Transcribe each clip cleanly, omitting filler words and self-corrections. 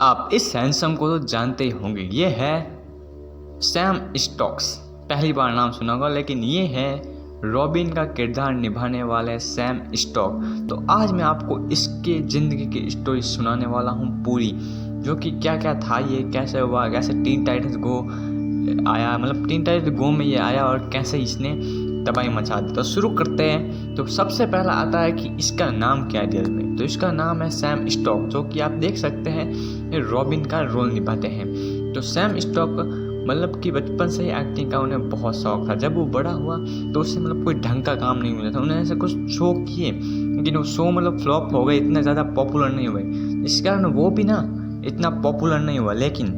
आप इस हैंडसम को तो जानते ही होंगे, ये है सैम स्टोक्स। पहली बार नाम सुना होगा, लेकिन ये है रॉबिन का किरदार निभाने वाले सैम स्टोक। तो आज मैं आपको इसके ज़िंदगी की स्टोरी सुनाने वाला हूँ पूरी, जो कि क्या क्या था, ये कैसे हुआ, कैसे टीन टाइटंस गो आया, मतलब टीन टाइटंस गो में ये आया और कैसे इसने तबाही मचा दी। तो शुरू करते हैं। तो सबसे पहला आता है कि इसका नाम क्या है रियल में। तो इसका नाम है सैम स्टोक, जो कि आप देख सकते हैं ये रॉबिन का रोल निभाते हैं। तो सैम स्टोक मतलब कि बचपन से ही एक्टिंग का उन्हें बहुत शौक था। जब वो बड़ा हुआ तो उससे मतलब कोई ढंग का काम नहीं मिला था। उन्हें ऐसे कुछ शो किए, लेकिन वो शो मतलब फ्लॉप हो गए, इतने ज़्यादा पॉपुलर नहीं हुए। इस कारण वो भी ना इतना पॉपुलर नहीं हुआ। लेकिन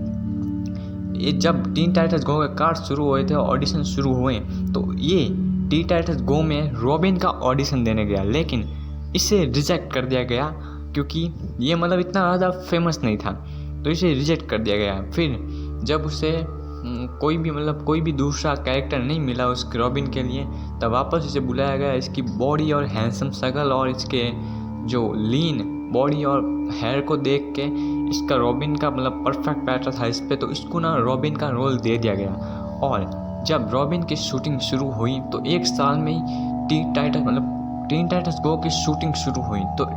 ये जब टीन टाइटंस गो के कार्ड शुरू हुए थे, ऑडिशन शुरू हुए, तो ये टीन टाइटंस गो में रॉबिन का ऑडिशन देने गया, लेकिन इसे रिजेक्ट कर दिया गया क्योंकि ये मतलब इतना ज़्यादा फेमस नहीं था, तो इसे रिजेक्ट कर दिया गया। फिर जब उसे कोई भी दूसरा कैरेक्टर नहीं मिला उसके रॉबिन के लिए, तब वापस इसे बुलाया गया। इसकी बॉडी और हैंडसम शक्ल और इसके जो लीन बॉडी और हेयर को देख के इसका रॉबिन का मतलब परफेक्ट बैठा था इस पे, तो इसको ना रॉबिन का रोल दे दिया गया। और जब रॉबिन की शूटिंग शुरू हुई तो एक साल में ही टीन टाइटंस गो की शूटिंग शुरू हुई, तो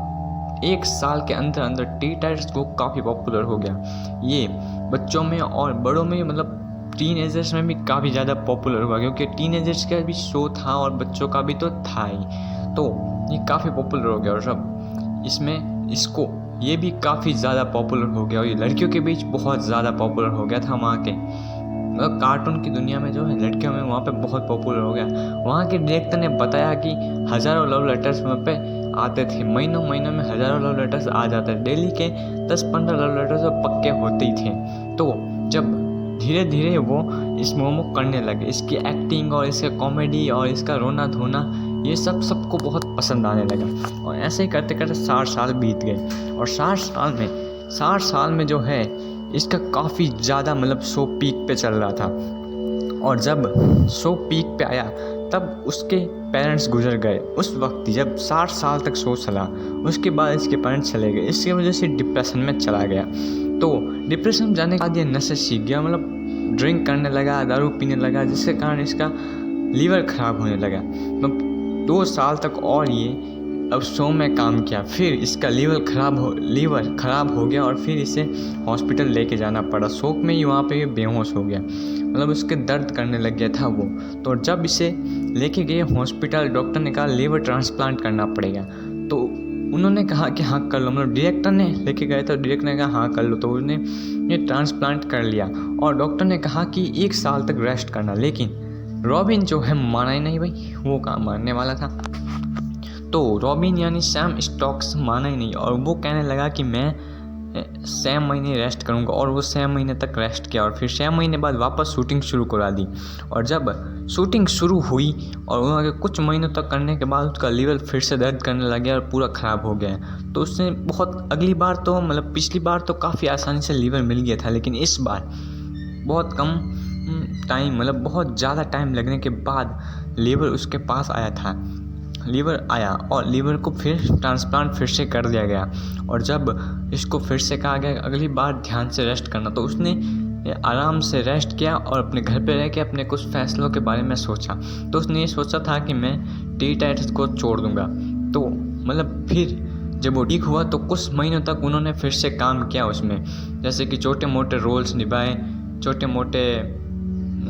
एक साल के अंदर अंदर टीन टाइटंस गो काफ़ी पॉपुलर हो गया। ये बच्चों में और बड़ों में मतलब टीनेजर्स में भी काफ़ी ज़्यादा पॉपुलर हुआ, क्योंकि टीनेजर्स का भी शो था और बच्चों का भी तो था ही, तो ये काफ़ी पॉपुलर हो गया। और सब इसमें इसको ये भी काफ़ी ज़्यादा पॉपुलर हो गया और ये लड़कियों के बीच बहुत ज़्यादा पॉपुलर हो गया था। वहाँ के मतलब कार्टून की दुनिया में जो है लड़कियों में वहाँ पे बहुत पॉपुलर हो गया। वहाँ के डायरेक्टर ने बताया कि हज़ारों लव लेटर्स वहाँ पे आते थे, महीनों में हज़ारों लव लेटर्स आ जाते थे, डेली के 10-15 लव लेटर्स तो पक्के होते ही थे। तो जब धीरे धीरे वो इस मोमो करने लगे, इसकी एक्टिंग और इसका कॉमेडी और इसका रोना धोना ये सबको बहुत पसंद आने लगा। और ऐसे ही करते करते 60 साल बीत गए और 60 साल में जो है इसका काफ़ी ज़्यादा मतलब शो पीक पे चल रहा था। और जब शो पीक पे आया तब उसके पेरेंट्स गुजर गए। उस वक्त जब 60 साल तक शो चला, उसके बाद इसके पेरेंट्स चले गए। इसकी वजह से डिप्रेशन में चला गया। तो डिप्रेशन में जाने के बाद ये नशे सीख गया, मतलब ड्रिंक करने लगा, दारू पीने लगा, जिसके कारण इसका लीवर ख़राब होने लगा। मतलब 2 साल तक और ये अब शो में काम किया, फिर इसका लीवर ख़राब हो गया और फिर इसे हॉस्पिटल लेके जाना पड़ा। शौक में ही वहाँ पे बेहोश हो गया, मतलब उसके दर्द करने लग गया था वो। तो जब इसे लेके गए हॉस्पिटल, डॉक्टर ने कहा लीवर ट्रांसप्लांट करना पड़ेगा। तो उन्होंने कहा कि हाँ कर लो, मतलब डायरेक्टर ने लेके गए तो डायरेक्टर ने कहा हाँ कर लो, तो उसने ये ट्रांसप्लांट कर लिया। और डॉक्टर ने कहा कि 1 साल तक रेस्ट करना, लेकिन रॉबिन जो है माना ही नहीं भाई, वो कहाँ मानने वाला था। तो रॉबिन यानी सैम स्टोक्स माना ही नहीं और वो कहने लगा कि मैं 6 महीने रेस्ट करूंगा। और वो 6 महीने तक रेस्ट किया और फिर 6 महीने बाद वापस शूटिंग शुरू करा दी। और जब शूटिंग शुरू हुई और उन्होंने कुछ महीनों तक करने के बाद उसका लीवर फिर से दर्द करने लग गया और पूरा ख़राब हो गया। तो उसने अगली बार तो मतलब पिछली बार तो काफ़ी आसानी से लीवर मिल गया था, लेकिन इस बार बहुत कम टाइम, मतलब बहुत ज़्यादा टाइम लगने के बाद लीवर उसके पास आया और लीवर को फिर ट्रांसप्लांट फिर से कर दिया गया। और जब इसको फिर से कहा गया अगली बार ध्यान से रेस्ट करना, तो उसने आराम से रेस्ट किया और अपने घर पे रह के अपने कुछ फैसलों के बारे में सोचा। तो उसने ये सोचा था कि मैं टीन टाइटंस को छोड़ दूंगा। तो मतलब फिर जब वो ठीक हुआ तो कुछ महीनों तक उन्होंने फिर से काम किया उसमें, जैसे कि छोटे मोटे रोल्स निभाए, छोटे मोटे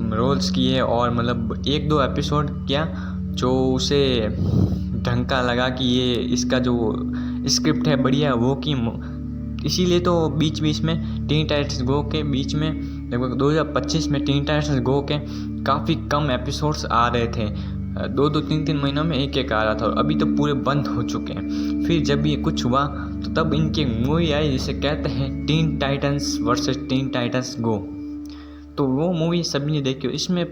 रोल्स किए और मतलब 1-2 एपिसोड किया जो उसे ढंग का लगा कि ये इसका जो स्क्रिप्ट है बढ़िया वो की। इसीलिए तो बीच में टीन टाइटंस गो के बीच में लगभग 2025 में टीन टाइटंस गो के काफ़ी कम एपिसोड्स आ रहे थे, 2-2 3-3 महीनों में एक आ रहा था और अभी तो पूरे बंद हो चुके हैं। फिर जब ये कुछ हुआ तो तब इनकी मूवी आई जिसे कहते हैं Teen Titans versus Teen Titans गो। तो वो मूवी सभी ने देखी। इसमें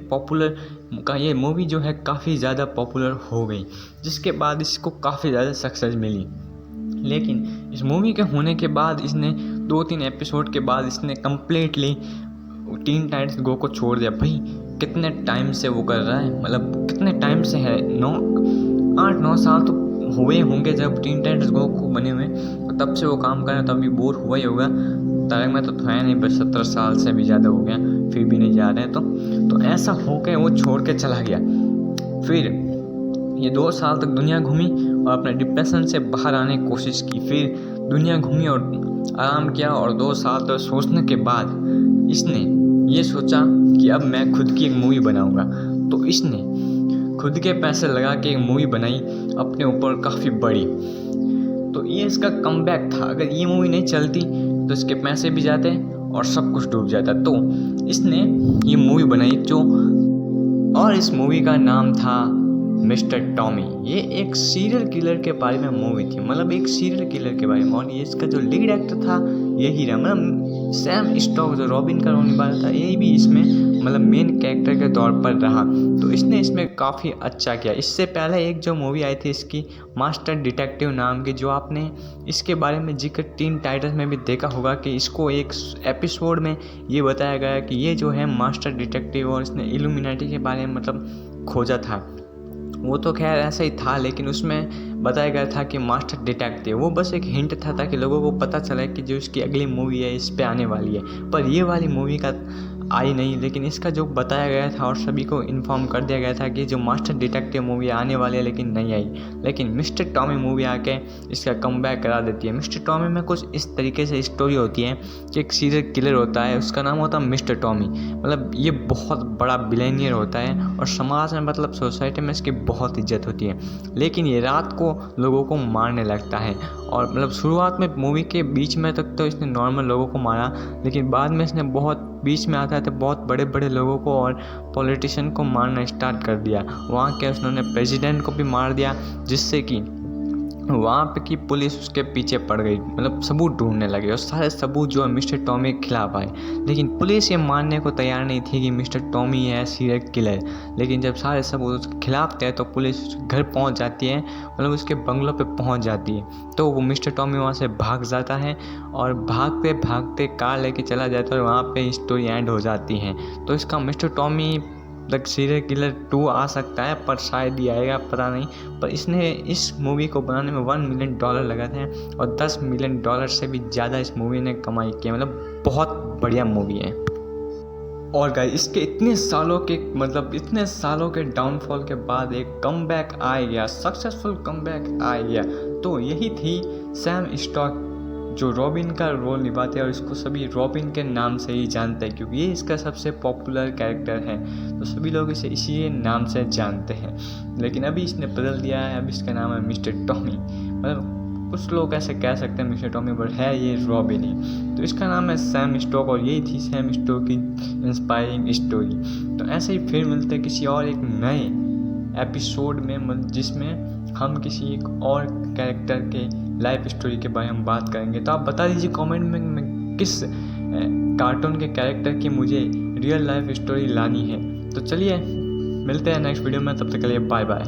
ये मूवी जो है काफ़ी ज़्यादा पॉपुलर हो गई, जिसके बाद इसको काफ़ी ज़्यादा सक्सेस मिली। लेकिन इस मूवी के होने के बाद इसने 2-3 एपिसोड के बाद इसने कम्प्लीटली टीन टाइटंस गो को छोड़ दिया। भाई कितने टाइम से वो कर रहा है, मतलब कितने टाइम से है, 8-9 साल तो हुए होंगे जब टीन टाइटंस गो को बने हुए। तब से वो काम कर रहा है, तो अभी बोर हुआ ही होगा। तारक में तो है नहीं, बस 17 साल से भी ज़्यादा हो गया, फिर भी नहीं जा रहे हैं। तो ऐसा हो के वो छोड़ के चला गया। फिर ये 2 साल तक दुनिया घूमी और अपने डिप्रेशन से बाहर आने की कोशिश की। फिर दुनिया घूमी और आराम किया, और 2 साल तक सोचने के बाद इसने ये सोचा कि अब मैं खुद की एक मूवी बनाऊंगा। तो इसने खुद के पैसे लगा के एक मूवी बनाई अपने ऊपर, काफ़ी बड़ी। तो ये इसका कमबैक था। अगर ये मूवी नहीं चलती तो इसके पैसे भी जाते और सब कुछ डूब जाता। तो इसने ये मूवी बनाई और इस मूवी का नाम था मिस्टर टॉमी। ये एक सीरियल किलर के बारे में मूवी थी, मतलब एक सीरियल किलर के बारे में। और ये इसका जो लीड एक्टर था यही रहा, मतलब सैम स्टॉक जो रॉबिन का रोल निभा रहा था, यही भी इसमें मतलब मेन कैरेक्टर के तौर पर रहा। तो इसने इसमें काफ़ी अच्छा किया। इससे पहले एक जो मूवी आई थी इसकी मास्टर डिटेक्टिव नाम की, जो आपने इसके बारे में जिक्र टीन टाइटल्स में भी देखा होगा कि इसको एक एपिसोड में ये बताया गया कि ये जो है मास्टर डिटेक्टिव, और इसने इल्यूमिनाटी के बारे में मतलब खोजा था। वो तो खैर ऐसा ही था, लेकिन उसमें बताया गया था कि मास्टर डिटेक्टिव वो बस एक हिंट था ताकि लोगों को पता चले कि जो इसकी अगली मूवी है इस पे आने वाली है। पर ये वाली मूवी का आई नहीं, लेकिन इसका जो बताया गया था और सभी को इन्फॉर्म कर दिया गया था कि जो मास्टर डिटेक्टिव मूवी आने वाली है, लेकिन नहीं आई। लेकिन मिस्टर टॉमी मूवी आके इसका कमबैक करा देती है। मिस्टर टॉमी में कुछ इस तरीके से स्टोरी होती है कि एक सीरियल किलर होता है, उसका नाम होता है मिस्टर टॉमी। मतलब ये बहुत बड़ा बिलियनियर होता है और समाज में मतलब सोसाइटी में इसकी बहुत इज्जत होती है। लेकिन ये रात को लोगों को मारने लगता है, और मतलब शुरुआत में मूवी के बीच में तक तो इसने नॉर्मल लोगों को मारा, लेकिन बाद में इसने बहुत बीच में आता है तो बहुत बड़े बड़े लोगों को और पॉलिटिशियन को मारना स्टार्ट कर दिया। वहाँ के उसने प्रेसिडेंट को भी मार दिया, जिससे कि वहाँ पे की पुलिस उसके पीछे पड़ गई, मतलब सबूत ढूंढने लगे और सारे सबूत जो है मिस्टर टॉमी के खिलाफ आए। लेकिन पुलिस ये मानने को तैयार नहीं थी कि मिस्टर टॉमी है सीरियल किलर। लेकिन जब सारे सबूत उसके खिलाफ थे तो पुलिस उसके घर पहुँच जाती है, मतलब उसके बंगलों पे पहुँच जाती है। तो वो मिस्टर टॉमी वहाँ से भाग जाता है और भागते भागते कार लेके चला जाता है, और वहाँ पे स्टोरी एंड हो जाती है। तो इसका mister Tommy like serial killer 2 आ सकता है, पर शायद ही आएगा, पता नहीं। पर इसने इस मूवी को बनाने में $1 मिलियन लगा थे और $10 मिलियन से भी ज़्यादा इस मूवी ने कमाई की, मतलब बहुत बढ़िया मूवी है। और गाइस इसके इतने सालों के डाउनफॉल के बाद एक कमबैक आ गया, सक्सेसफुल कमबैक आ गया। तो यही थी सैम स्टॉक जो रॉबिन का रोल निभाते हैं, और इसको सभी रॉबिन के नाम से ही जानते हैं क्योंकि ये इसका सबसे पॉपुलर कैरेक्टर है, तो सभी लोग इसे इसी नाम से जानते हैं। लेकिन अभी इसने बदल दिया है, अब इसका नाम है मिस्टर टॉमी। मतलब कुछ लोग ऐसे कह सकते हैं मिस्टर टॉमी, बट है ये रॉबिन ही। तो इसका नाम है सैम स्टॉक, और यही थी सैम स्टॉक की इंस्पायरिंग स्टोरी। तो ऐसे ही फिर मिलते हैं किसी और एक नए एपिसोड में, जिसमें हम किसी एक और कैरेक्टर के लाइफ स्टोरी के बारे में बात करेंगे। तो आप बता दीजिए कमेंट में किस कार्टून के कैरेक्टर की मुझे रियल लाइफ स्टोरी लानी है। तो चलिए मिलते हैं नेक्स्ट वीडियो में, तब तक के लिए बाय बाय।